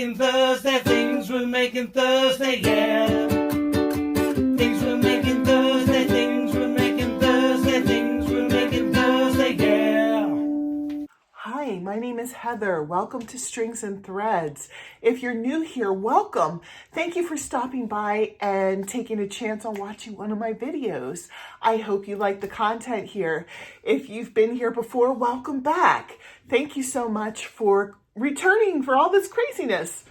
making Thursday, things we're making Thursday, yeah. Things we're making Thursday, things we're making Thursday, things we're making Thursday, yeah. Hi, my name is Heather. Welcome to Strings and Threads. If you're new here, welcome. Thank you for stopping by and taking a chance on watching one of my videos. I hope you like the content here. If you've been here before, welcome back. Thank you so much for returning for all this craziness.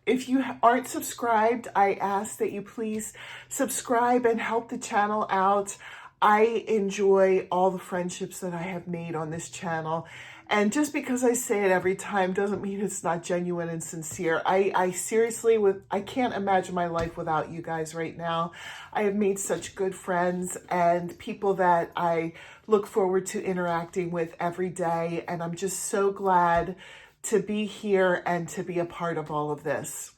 If you aren't subscribed, I ask that you please subscribe and help the channel out. I enjoy all the friendships that I have made on this channel. And just because I say it every time doesn't mean it's not genuine and sincere. I seriously, I can't imagine my life without you guys right now. I have made such good friends and people that I look forward to interacting with every day. And I'm just so glad to be here and to be a part of all of this.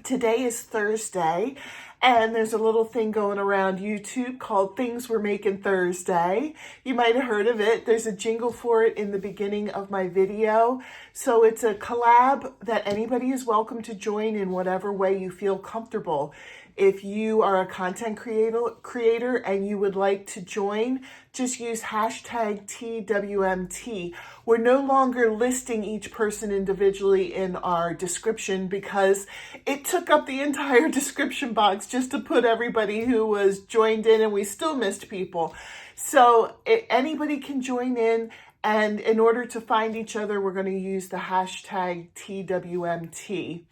Today is Thursday, and there's a little thing going around YouTube called Things We're Making Thursday. You might have heard of it. There's a jingle for it in the beginning of my video. So it's a collab that anybody is welcome to join in whatever way you feel comfortable. If you are a content creator and you would like to join, just use hashtag TWMT. We're no longer listing each person individually in our description because it took up the entire description box just to put everybody who was joined in, and we still missed people. So anybody can join in, and in order to find each other, we're going to use the hashtag TWMT.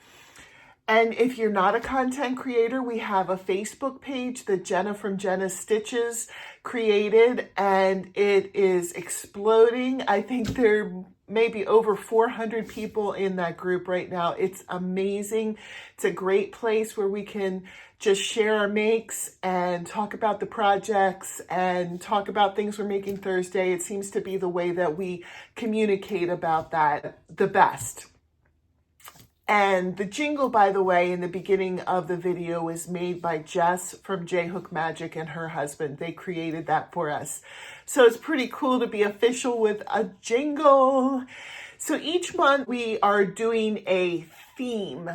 And if you're not a content creator, we have a Facebook page that Jenna from Jenna's Stitches created, and it is exploding. I think there may be over 400 people in that group right now. It's amazing. It's a great place where we can just share our makes and talk about the projects and talk about things we're making Thursday. It seems to be the way that we communicate about that the best. And the jingle, by the way, in the beginning of the video was made by Jess from J Hook Magic and her husband. They created that for us. So it's pretty cool to be official with a jingle. So each month we are doing a theme,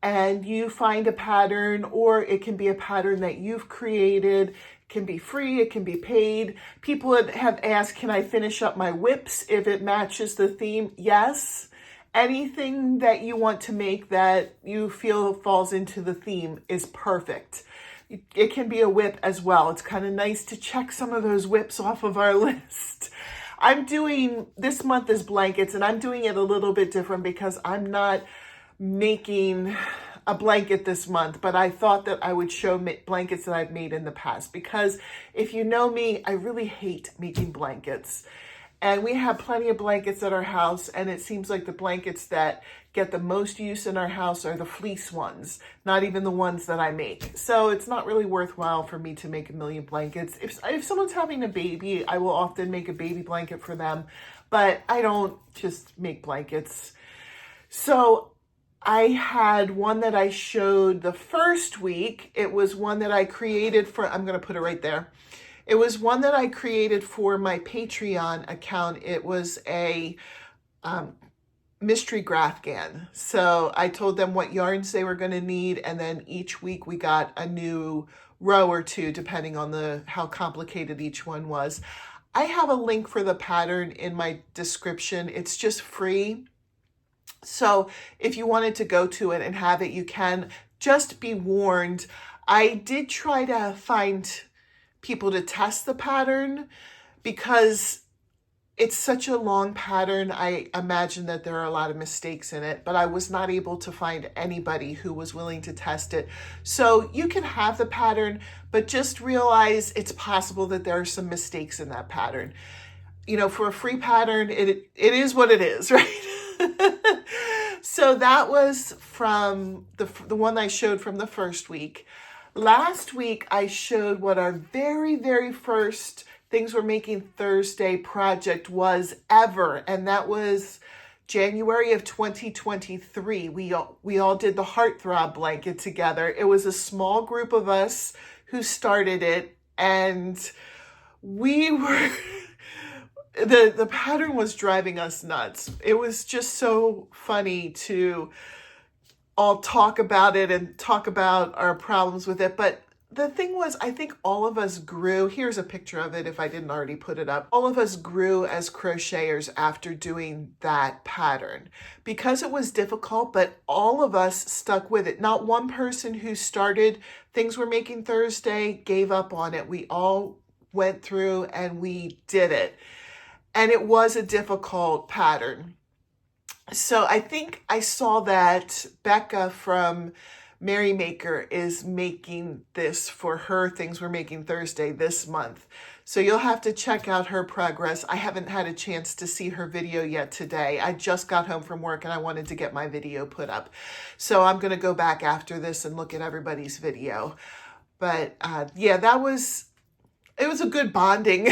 and you find a pattern, or it can be a pattern that you've created. It can be free, it can be paid. People have asked, can I finish up my whips if it matches the theme? Yes. Anything that you want to make that you feel falls into the theme is perfect. It can be a whip as well. It's kind of nice to check some of those whips off of our list. This month is blankets, and I'm doing it a little bit different because I'm not making a blanket this month, but I thought that I would show blankets that I've made in the past, because if you know me, I really hate making blankets. And we have plenty of blankets at our house, and it seems like the blankets that get the most use in our house are the fleece ones, not even the ones that I make. So it's not really worthwhile for me to make a million blankets. If someone's having a baby, I will often make a baby blanket for them, but I don't just make blankets. So I had one that I showed the first week. It was one that I created for, I'm going to put it right there. It was one that I created for my Patreon account. It was a mystery Graphgan. So I told them what yarns they were going to need, and then each week we got a new row or two, depending on how complicated each one was. I have a link for the pattern in my description. It's just free. So if you wanted to go to it and have it, you can. Just be warned, I did try to find people to test the pattern because it's such a long pattern. I imagine that there are a lot of mistakes in it, but I was not able to find anybody who was willing to test it. So you can have the pattern, but just realize it's possible that there are some mistakes in that pattern. You know, for a free pattern, it is what it is, right? So that was from the one I showed from the first week. Last week, I showed what our very, very first Things We're Making Thursday project was ever, and that was January of 2023. We all did the Heart Throb blanket together. It was a small group of us who started it, and we were the pattern was driving us nuts. It was just so funny to all talk about it and talk about our problems with it. But the thing was, I think all of us grew. Here's a picture of it if I didn't already put it up. All of us grew as crocheters after doing that pattern because it was difficult, but all of us stuck with it. Not one person who started Things We're Making Thursday gave up on it. We all went through and we did it. And it was a difficult pattern. So I think I saw that Becca from Merrymaker is making this for her Things We're Making Thursday this month. So you'll have to check out her progress. I haven't had a chance to see her video yet today. I just got home from work and I wanted to get my video put up. So I'm going to go back after this and look at everybody's video. But yeah, it was a good bonding,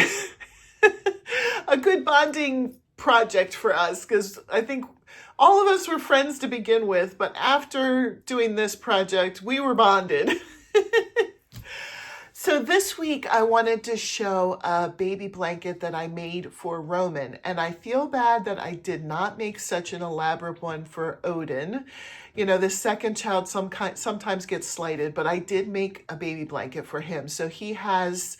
a good bonding project for us, because I think all of us were friends to begin with, but after doing this project, we were bonded. So this week I wanted to show a baby blanket that I made for Roman, and I feel bad that I did not make such an elaborate one for Odin. You know, the second child sometimes gets slighted, but I did make a baby blanket for him. So he has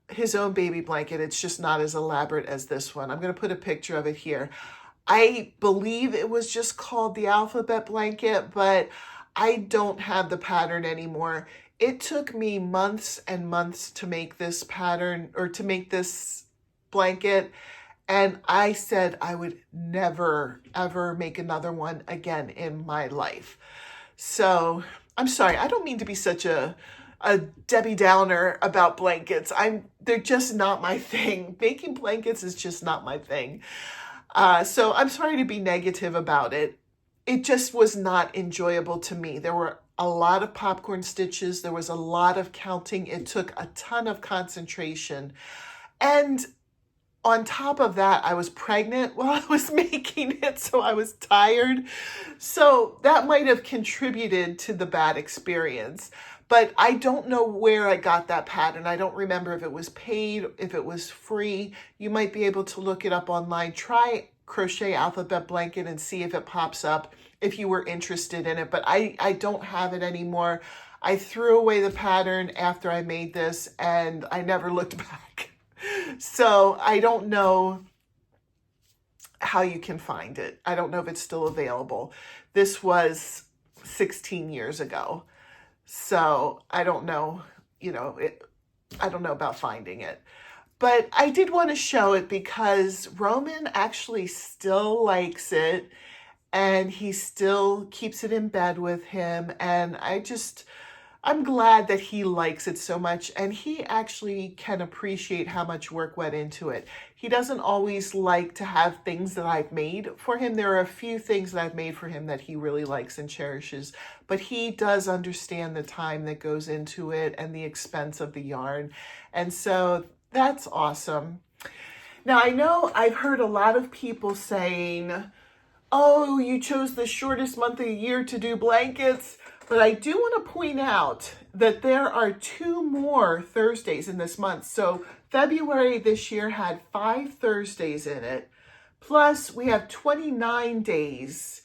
his own baby blanket. It's just not as elaborate as this one. I'm going to put a picture of it here. I believe it was just called the alphabet blanket, but I don't have the pattern anymore. It took me months and months to make this pattern, or to make this blanket, and I said I would never, ever make another one again in my life. So I'm sorry, I don't mean to be such a Debbie Downer about blankets. They're just not my thing. Making blankets is just not my thing. So I'm sorry to be negative about it. It just was not enjoyable to me. There were a lot of popcorn stitches. There was a lot of counting. It took a ton of concentration. And on top of that, I was pregnant while I was making it, so I was tired. So that might have contributed to the bad experience. But I don't know where I got that pattern. I don't remember if it was paid, if it was free. You might be able to look it up online. Try Crochet Alphabet Blanket and see if it pops up if you were interested in it. But I don't have it anymore. I threw away the pattern after I made this and I never looked back. So I don't know how you can find it. I don't know if it's still available. This was 16 years ago. So I don't know, I don't know about finding it. But I did want to show it because Roman actually still likes it and he still keeps it in bed with him. And I'm glad that he likes it so much, and he actually can appreciate how much work went into it. He doesn't always like to have things that I've made for him. There are a few things that I've made for him that he really likes and cherishes, but he does understand the time that goes into it and the expense of the yarn. And so that's awesome. Now, I know I've heard a lot of people saying, oh, you chose the shortest month of the year to do blankets. But I do want to point out that there are 2 more Thursdays in this month. So February this year had 5 Thursdays in it. Plus we have 29 days.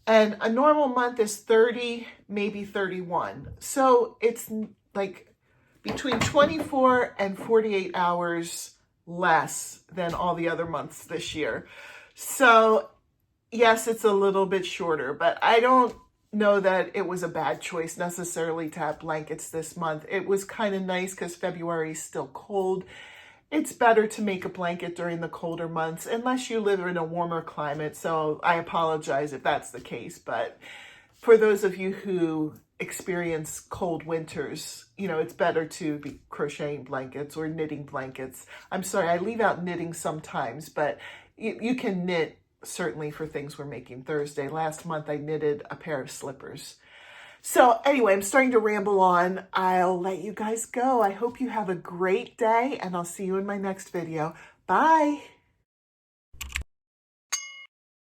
And a normal month is 30, maybe 31. So it's like between 24 and 48 hours less than all the other months this year. So yes, it's a little bit shorter, but I don't know that it was a bad choice necessarily to have blankets this month. It was kind of nice because February is still cold. It's better to make a blanket during the colder months unless you live in a warmer climate. So I apologize if that's the case. But for those of you who experience cold winters, it's better to be crocheting blankets or knitting blankets. I'm sorry, I leave out knitting sometimes, but you can knit certainly for Things We're Making Thursday. Last month I knitted a pair of slippers. So anyway, I'm starting to ramble on. I'll let you guys go. I hope you have a great day and I'll see you in my next video. Bye.